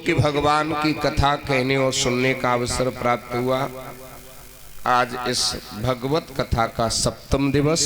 कि भगवान की कथा कहने और सुनने का अवसर प्राप्त हुआ। आज इस भगवत कथा का 7वां दिवस।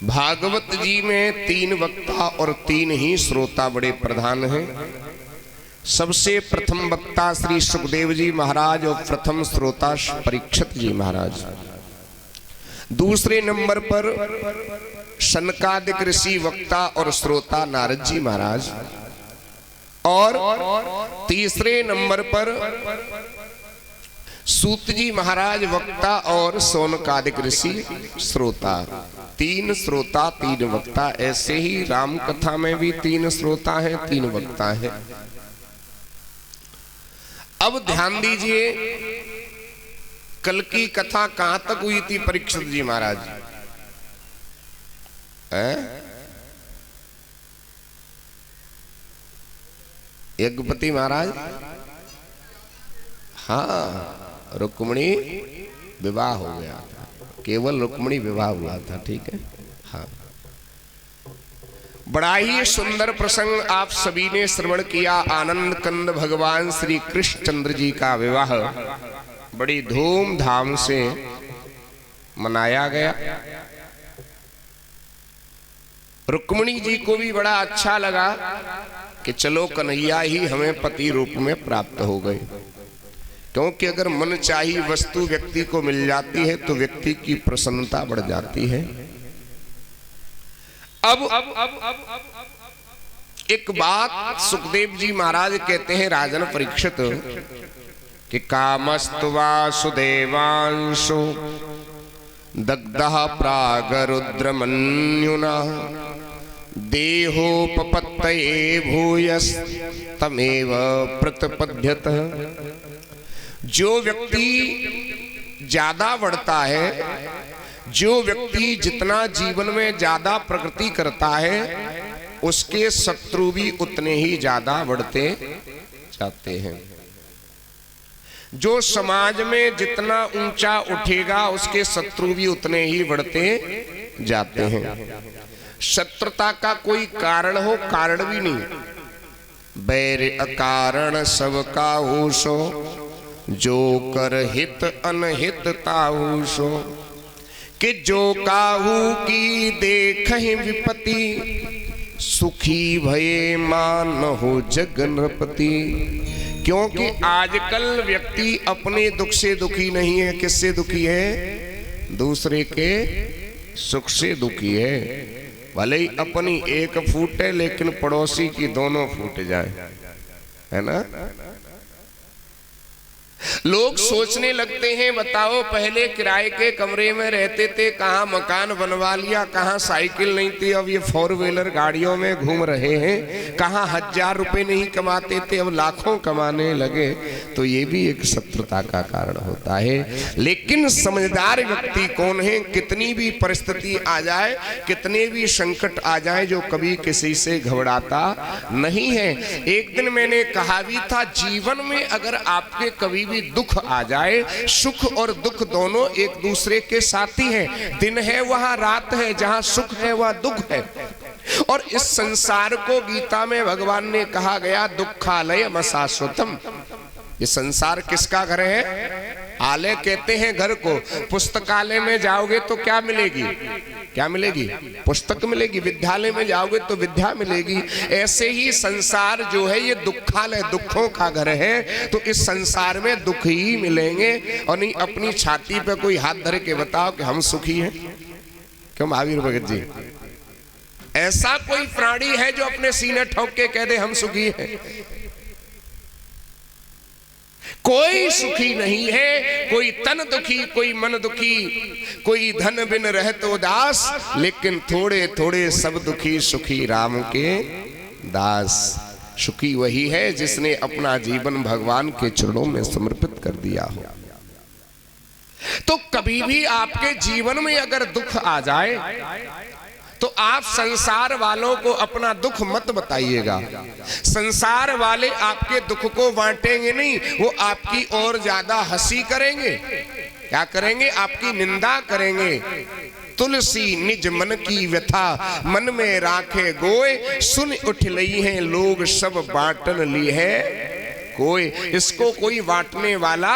भागवत जी में 3 वक्ता और 3 ही श्रोता बड़े प्रधान हैं। सबसे प्रथम वक्ता श्री सुखदेव जी महाराज और प्रथम श्रोता परीक्षित जी महाराज। दूसरे नंबर पर शनकादिक ऋषि वक्ता और श्रोता नारद जी महाराज, और तीसरे नंबर पर सूत जी महाराज वक्ता और शौनकादिक ऋषि श्रोता। 3 श्रोता 3 वक्ता। ऐसे ही राम कथा में भी 3 श्रोता हैं 3 वक्ता हैं। अब ध्यान दीजिए, कल की कथा कहां तक हुई थी परीक्षित जी महाराज? यज्ञपति महाराज, हाँ, रुक्मिणी विवाह हो गया था, केवल रुक्मिणी विवाह हुआ था, ठीक है। हाँ, बड़ा ही सुंदर प्रसंग आप सभी ने श्रवण किया। आनंद कंद भगवान श्री कृष्णचंद्र जी का विवाह बड़ी धूमधाम से मनाया गया। रुक्मिणी जी को भी बड़ा अच्छा लगा कि चलो कन्हैया ही हमें पति रूप में प्राप्त हो गए, क्योंकि अगर मन चाही वस्तु व्यक्ति को मिल जाती है तो व्यक्ति की प्रसन्नता बढ़ जाती है। अब एक बात सुखदेव जी महाराज कहते हैं राजन परीक्षित कि कामस्तु वासुदेवांशु दग्धः प्रागरुद्रमन्युना देहोपपत्तये भूयस्तमेव प्रतिपद्यत। जो व्यक्ति ज्यादा बढ़ता है, जो व्यक्ति जितना जीवन में ज्यादा प्रगति करता है, उसके शत्रु भी उतने ही ज्यादा बढ़ते जाते हैं। जो समाज में जितना ऊंचा उठेगा, उसके शत्रु भी उतने ही बढ़ते जाते हैं। शत्रुता का कोई कारण हो, कारण भी नहीं। बैर अकारण सब काहूसो, जो कर हित अनहित ताहूसो। कि जो काहू की देखहि विपत्ति, सुखी भये मान हो जगन्नपति। क्योंकि आजकल व्यक्ति अपने दुख से दुखी नहीं है। किससे दुखी है? दूसरे के सुख से दुखी है। भले ही अपनी एक फूटे लेकिन पड़ोसी की दोनों फूट जाए, है ना। लोग सोचने लगते हैं, बताओ पहले किराए के कमरे में रहते थे, कहाँ मकान बनवा लिया, कहाँ साइकिल नहीं थी, अब ये 4 व्हीलर गाड़ियों में घूम रहे हैं। कहाँ 1000 रुपए नहीं कमाते थे, अब लाखों कमाने लगे। तो ये भी एक शत्रुता का कारण होता है। लेकिन समझदार व्यक्ति कौन है? कितनी भी परिस्थिति आ जाए, कितने भी संकट आ जाए, जो कभी किसी से घबराता नहीं है। एक दिन मैंने कहा भी था, जीवन में अगर आपके कभी भी दुख आ जाए, सुख और दुख दोनों एक दूसरे के साथी हैं। दिन है वहां रात है, जहां सुख है वहां दुख है। और इस संसार को गीता में भगवान ने कहा गया, दुखालय शाश्वतम। ये संसार किसका घर है? आलय कहते हैं घर को। पुस्तकालय में जाओगे तो क्या मिलेगी? क्या मिलेगी? पुस्तक मिलेगी। विद्यालय में जाओगे तो विद्या मिलेगी। ऐसे ही संसार जो है ये दुखालय, दुखों का घर है। तो इस संसार में दुख ही मिलेंगे। और नहीं अपनी छाती पे कोई हाथ धर के बताओ कि हम सुखी हैं। क्यों महावीर भगत जी? ऐसा कोई प्राणी है जो अपने सीने ठोक के कह दे हम सुखी हैं? कोई सुखी नहीं है। कोई तन दुखी, कोई मन दुखी, कोई धन बिन रहत उदास। लेकिन थोड़े थोड़े सब दुखी, सुखी राम के दास। सुखी वही है जिसने अपना जीवन भगवान के चरणों में समर्पित कर दिया हो। तो कभी भी आपके जीवन में अगर दुख आ जाए तो आप संसार वालों को अपना दुख मत बताइएगा। संसार वाले आपके दुख को बांटेंगे नहीं, वो आपकी और ज्यादा हंसी करेंगे। क्या करेंगे? आपकी निंदा करेंगे। तुलसी निज मन की व्यथा, मन में राखे गोय, सुन उठ लई है लोग सब बाटन ली है कोई। इसको कोई बांटने वाला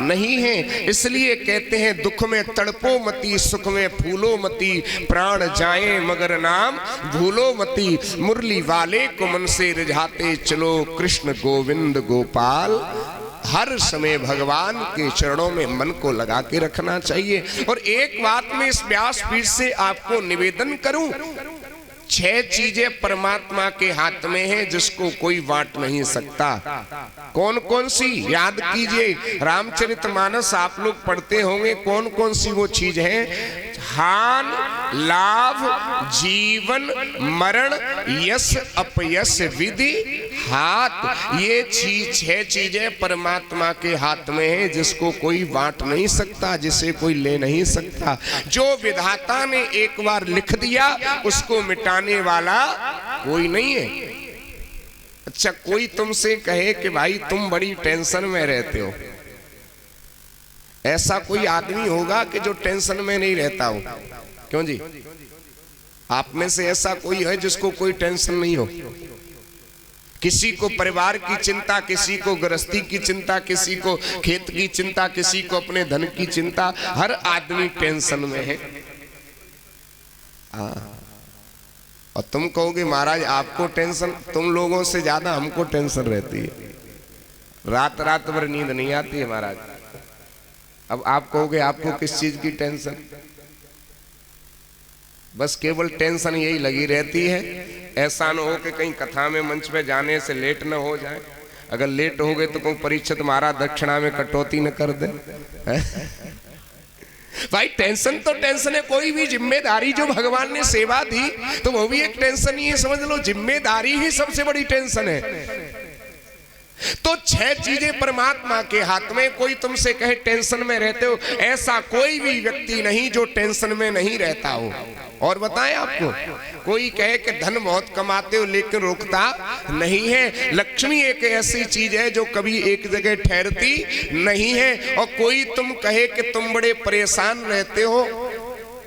नहीं है, इसलिए कहते हैं दुख में तड़पो मती, सुख में फूलो मती, प्राण जाए मगर नाम भूलो मती, मुरली वाले को मन से रिझाते चलो, कृष्ण गोविंद गोपाल। हर समय भगवान के चरणों में मन को लगा के रखना चाहिए। और एक बात मैं इस व्यासपीठ से आपको निवेदन करूं, 6 चीजें परमात्मा के हाथ में हैं जिसको कोई बांट नहीं सकता। कौन कौन सी? याद कीजिए, रामचरितमानस आप लोग पढ़ते होंगे, कौन कौन सी वो चीज है? हान, लाभ, जीवन, मरण, यश, अपयश, विधि, हाथ। ये 6 चीजें परमात्मा के हाथ में है जिसको कोई बांट नहीं सकता, जिसे कोई ले नहीं सकता। जो विधाता ने एक बार लिख दिया उसको मिटाने वाला कोई नहीं है। अच्छा, कोई तुमसे कहे कि भाई तुम बड़ी टेंशन में रहते हो, ऐसा कोई आदमी होगा कि जो टेंशन में नहीं रहता हो? क्यों जी? आप में से ऐसा कोई है जिसको कोई टेंशन नहीं हो? किसी को परिवार की चिंता, किसी को गृहस्थी की चिंता, किसी को खेत की चिंता, किसी को अपने धन की चिंता। हर आदमी टेंशन में है। और तुम कहोगे महाराज आपको टेंशन, तुम लोगों से ज्यादा हमको टेंशन रहती है। रात रात भर नींद नहीं आती है महाराज। अब आप कहोगे आपको किस चीज की टेंशन? बस केवल टेंशन यही लगी रहती है, ऐसा न हो कि कहीं कथा में मंच पे जाने से लेट न हो जाए। अगर लेट हो गए तो कोई परीक्षित महाराज दक्षिणा में कटौती न कर दे। भाई टेंशन तो टेंशन है। कोई भी जिम्मेदारी जो भगवान ने सेवा दी तो वो भी एक टेंशन ही है, समझ लो। जिम्मेदारी ही सबसे बड़ी टेंशन है। तो 6 चीजें परमात्मा के हाथ में। कोई तुमसे कहे टेंशन में रहते हो, ऐसा कोई भी व्यक्ति नहीं जो टेंशन में नहीं रहता हो। और बताएं आपको, कोई कहे कि धन बहुत कमाते हो लेकिन रुकता नहीं है। लक्ष्मी एक ऐसी चीज है जो कभी एक जगह ठहरती नहीं है। और कोई तुम कहे कि तुम बड़े परेशान रहते हो,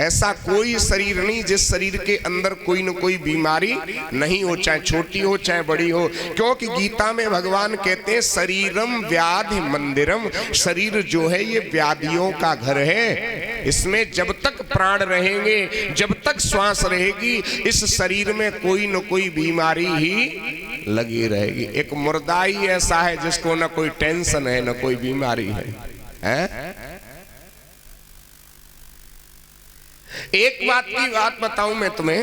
ऐसा कोई शरीर नहीं जिस शरीर के अंदर कोई न कोई बीमारी नहीं हो, चाहे छोटी हो चाहे बड़ी हो। क्योंकि गीता में भगवान कहते हैं शरीरम व्याधि मंदिरम, शरीर जो है ये व्याधियों का घर है। इसमें जब तक प्राण रहेंगे, जब तक श्वास रहेगी, इस शरीर में कोई न कोई बीमारी ही लगी रहेगी। एक मुर्दा ही ऐसा है जिसको न कोई टेंशन है न कोई बीमारी है? एक बात की बात बताऊं मैं तुम्हें,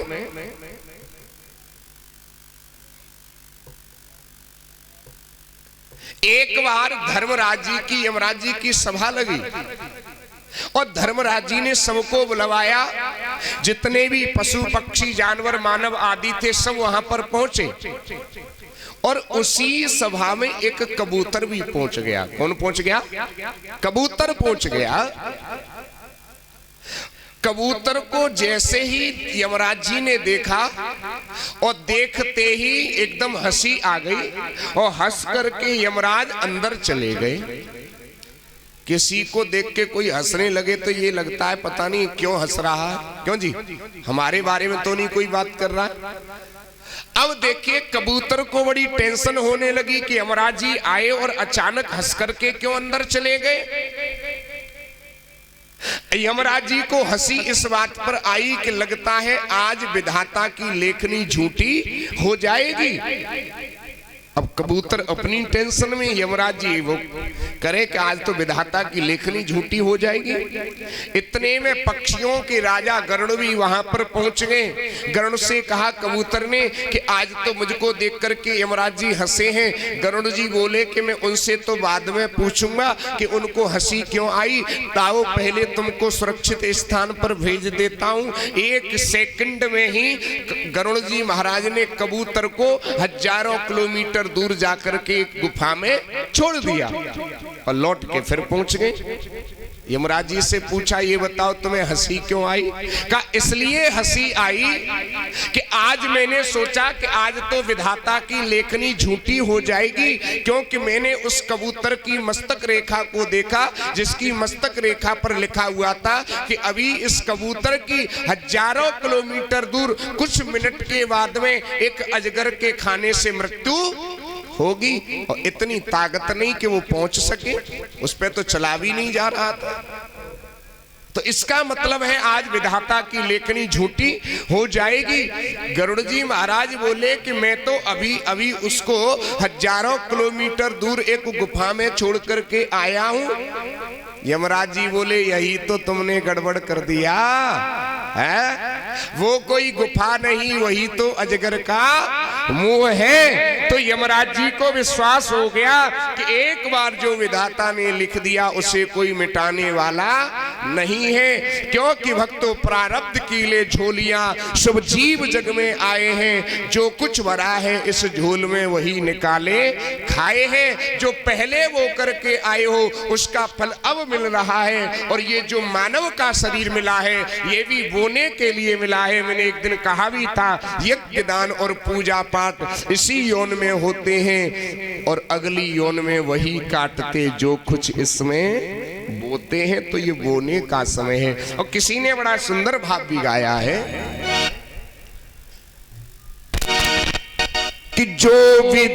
एक बार धर्मराज जी की, यमराज जी की सभा लगी और धर्मराज जी ने सबको बुलवाया। जितने भी पशु पक्षी जानवर मानव आदि थे सब वहां पर पहुंचे। और उसी सभा में एक कबूतर भी पहुंच गया। कौन पहुंच गया? कबूतर पहुंच गया। कबूतर को जैसे ही यमराज जी ने देखा और देखते ही एकदम हंसी आ गई और हंस करके यमराज अंदर चले गए। किसी को देख के कोई हंसने लगे तो ये लगता है पता नहीं क्यों हंस रहा है। क्यों जी? हमारे बारे में तो नहीं कोई बात कर रहा है। अब देखिए कबूतर को बड़ी टेंशन होने लगी कि यमराज जी आए और अचानक हंस करके क्यों अंदर चले गए। यमराज जी को हंसी इस बात पर आई कि लगता है आज विधाता की लेखनी झूठी हो जाएगी। अब कबूतर अपनी टेंशन में, यमराज जी वो करे कि आज तो विधाता की लेखनी झूठी हो जाएगी। इतने में पक्षियों के राजा गरुड़ भी वहां पर पहुंच गए। गरुड़ से कहा कबूतर ने कि आज तो मुझको देख करके यमराज जी हंसे हैं। गरुड़ जी बोले कि मैं उनसे तो बाद में पूछूंगा कि उनको हंसी क्यों आई। ताओ पहले तुमको सुरक्षित स्थान पर भेज देता हूं। 1 सेकंड में ही गरुड़ जी महाराज ने कबूतर को हजारों किलोमीटर दूर दूर जाकर के एक गुफा में छोड़ दिया और लौट के फिर पहुंच गए। यमराज जी से पूछा, ये बताओ तुम्हें हंसी क्यों आई? कहा इसलिए हंसी आई कि आज मैंने सोचा कि आज तो विधाता की लेखनी झूठी हो जाएगी, क्योंकि मैंने उस कबूतर की मस्तक रेखा को देखा जिसकी मस्तक रेखा पर लिखा हुआ था कि अभी इस कबूतर की हजारों किलोमीटर दूर कुछ मिनट के बाद में एक अजगर के खाने से मृत्यु होगी, और इतनी ताकत नहीं कि वो पहुंच सके, उस पे तो चला भी नहीं जा रहा था। तो इसका मतलब है आज विधाता की लेखनी झूठी हो जाएगी। गरुड़ जी महाराज बोले कि मैं तो अभी अभी उसको हजारों किलोमीटर दूर एक गुफा में छोड़ करके आया हूं। यमराज जी बोले, यही तो तुमने गड़बड़ कर दिया है, वो कोई गुफा नहीं, वही तो अजगर का मुंह है। तो यमराज जी को विश्वास हो गया कि एक बार जो विधाता ने लिख दिया उसे कोई मिटाने वाला नहीं है, क्योंकि भक्तों प्रारब्ध की ले झोलियां शुभ जीव जग में आए हैं, जो कुछ भरा है इस झोल में वही निकाले खाए हैं। जो पहले वो करके आए हो उसका फल अब मिल रहा है, और ये जो मानव का शरीर मिला है ये भी बोने के लिए मिला है। मैंने एक दिन कहा भी था, यज्ञ दान और पूजा पाठ इसी यौन में होते हैं, और अगली यौन में वही काटते जो कुछ इसमें बोते हैं। तो ये बोने का समय है। और किसी ने बड़ा सुंदर भाव भी गाया है कि जो भी